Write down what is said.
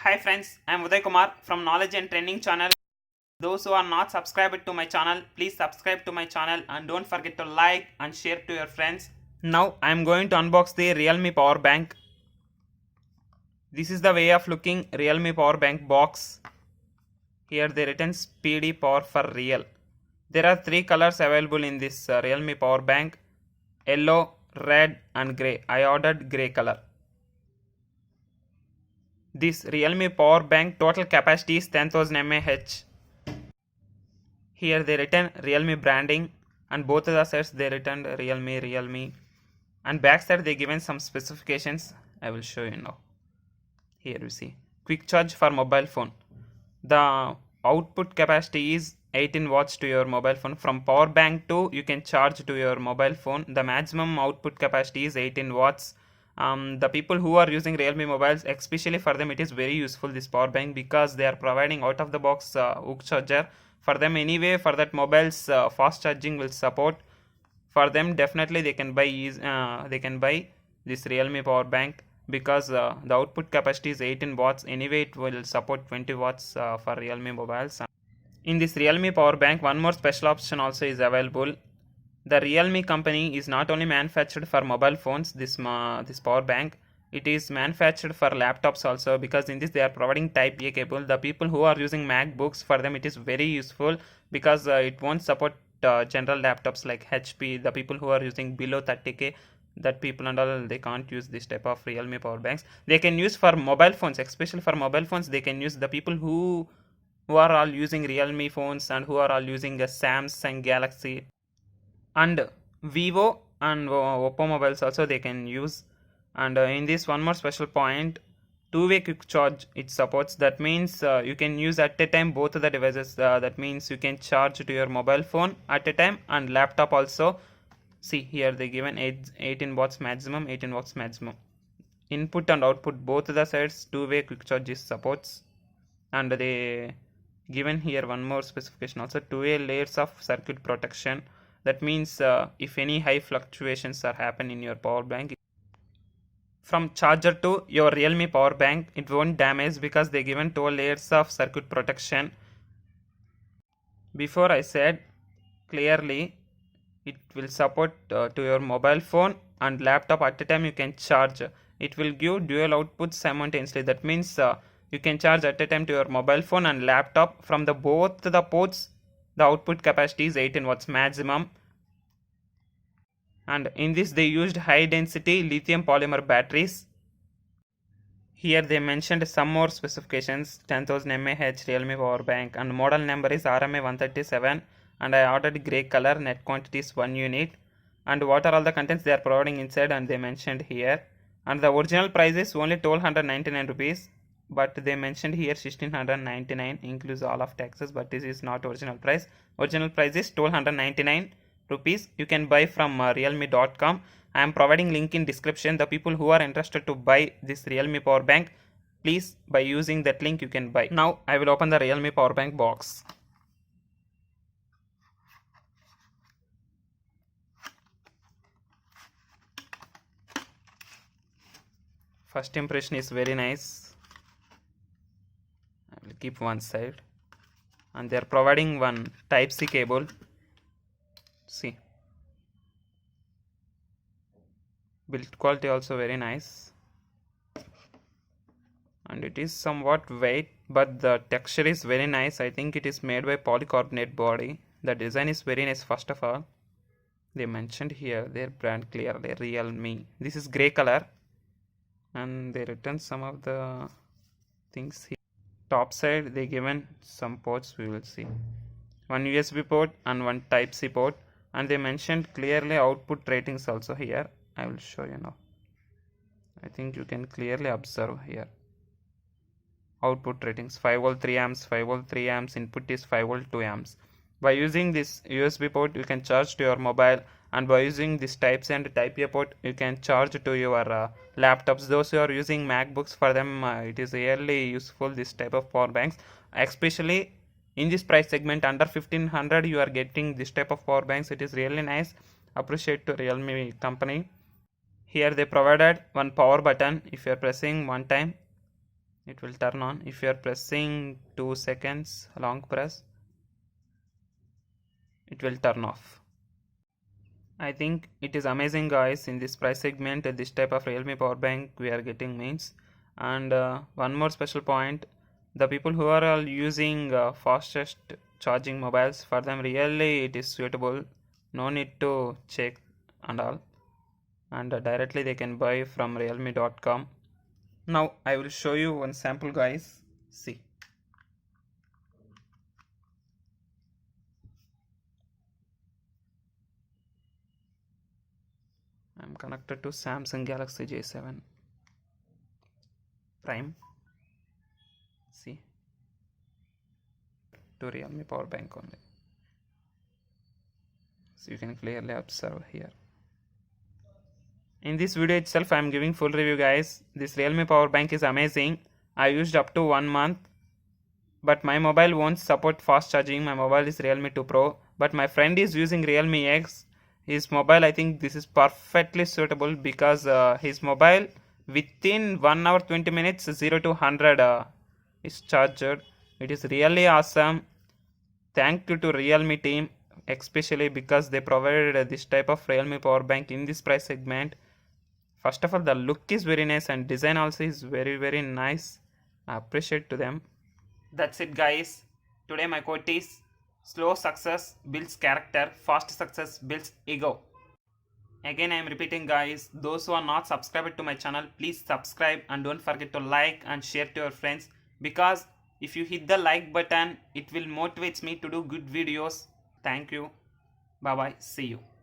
Hi friends, I am Uday Kumar from Knowledge and Trending channel. Those who are not subscribed to my channel, please subscribe to my channel and don't forget to like and share to your friends. Now I am going to unbox the Realme power bank. This is the way of looking Realme power bank box. Here they written speedy power for real. There are three colors available in this Realme power bank: yellow, red and grey. I ordered grey color. This Realme power bank total capacity is 10,000 mAh. Here they written Realme branding, and both the sides they written Realme, and back side they given some specifications. I will show you now. Here you see quick charge for mobile phone. The output capacity is 18 watts to your mobile phone. From power bank to you can charge to your mobile phone. The maximum output capacity is 18 watts. The people who are using Realme mobiles, especially for them, it is very useful this power bank because they are providing out of the box hook charger for them anyway. For that mobiles fast charging will support. For them definitely they can buy this Realme power bank because the output capacity is 18 watts. Anyway it will support 20 watts for Realme mobiles. In this Realme power bank, one more special option also is available. The Realme company is not only manufactured for mobile phones, this power bank, it is manufactured for laptops also, because in this they are providing type A cable. The people who are using MacBooks, for them it is very useful because it won't support general laptops like HP. The people who are using below 30k, that people and all, they can't use this type of Realme power banks. They can use for mobile phones, especially for mobile phones they can use. The people who are all using Realme phones and who are all using a Samsung Galaxy and Vivo and Oppo mobiles also they can use. And in this one more special point, two-way quick charge it supports. That means you can use at a time both of the devices. That means you can charge to your mobile phone at a time and laptop also. See here they given 18 watts maximum, 18 watts maximum. Input and output both the sides two-way quick charge is supports. And they given here one more specification also, 2 layers of circuit protection. That means if any high fluctuations are happen in your power bank, from charger to your Realme power bank, it won't damage because they given 2 layers of circuit protection. Before I said clearly it will support to your mobile phone and laptop at a time you can charge. It will give dual outputs simultaneously. That means you can charge at a time to your mobile phone and laptop. From the both the ports the output capacity is 18 watts maximum. And in this they used high density lithium polymer batteries. Here they mentioned some more specifications: 10,000 mAh Realme power bank, and model number is RMA 137, and I ordered grey color. Net quantity is 1 unit, and what are all the contents they are providing inside, and they mentioned here. And the original price is only 1299 rupees, but they mentioned here 1699 includes all of taxes, but this is not original price. Original price is 1299 rupees. You can buy from realme.com. I am providing link in description. The people who are interested to buy this Realme power bank, please by using that link you can buy. Now I will open the Realme power bank box. First impression is very nice. I will keep one side, and they are providing one type C cable. See, build quality also very nice, and it is somewhat weight, but the texture is very nice. I think it is made by polycarbonate body. The design is very nice. First of all, they mentioned here their brand clearly, Realme. This is grey color, and they written some of the things here. Top side they given some ports, we will see. One USB port and one type C port, and they mentioned clearly output ratings also here. I will show you now. I think you can clearly observe here. Output ratings: 5 volt 3 amps, 5 volt 3 amps, input is 5 volt 2 amps. By using this USB port you can charge to your mobile, and by using this type C and type A port you can charge to your laptops. Those who are using MacBooks, for them it is really useful this type of power banks, especially in this price segment under 1500 you are getting this type of power banks. It is really nice. Appreciate to Realme company. Here they provided one power button. If you are pressing one time it will turn on. If you are pressing 2 seconds long press, it will turn off. I think it is amazing guys, in this price segment this type of Realme power bank we are getting means. And one more special point, the people who are all using fastest charging mobiles, for them really it is suitable, no need to check and all, and directly they can buy from realme.com. Now I will show you one sample guys, see. I am connected to Samsung Galaxy J7 Prime, see, to Realme power bank only. So you can clearly observe here. In this video itself I am giving full review guys. This Realme power bank is amazing. I used up to 1 month, but my mobile won't support fast charging. My mobile is Realme 2 Pro, but my friend is using Realme X. His mobile, I think this is perfectly suitable because his mobile within 1 hour 20 minutes 0 to 100 is charged. It is really awesome. Thank you to Realme team, especially because they provided this type of Realme power bank in this price segment. First of all, the look is very nice and design also is very nice. I appreciate to them. That's it guys. Today my quote is, slow success builds character, fast success builds ego. Again I am repeating guys, those who are not subscribed to my channel, please subscribe and don't forget to like and share to your friends, because if you hit the like button it will motivate me to do good videos. Thank you. Bye bye. See you.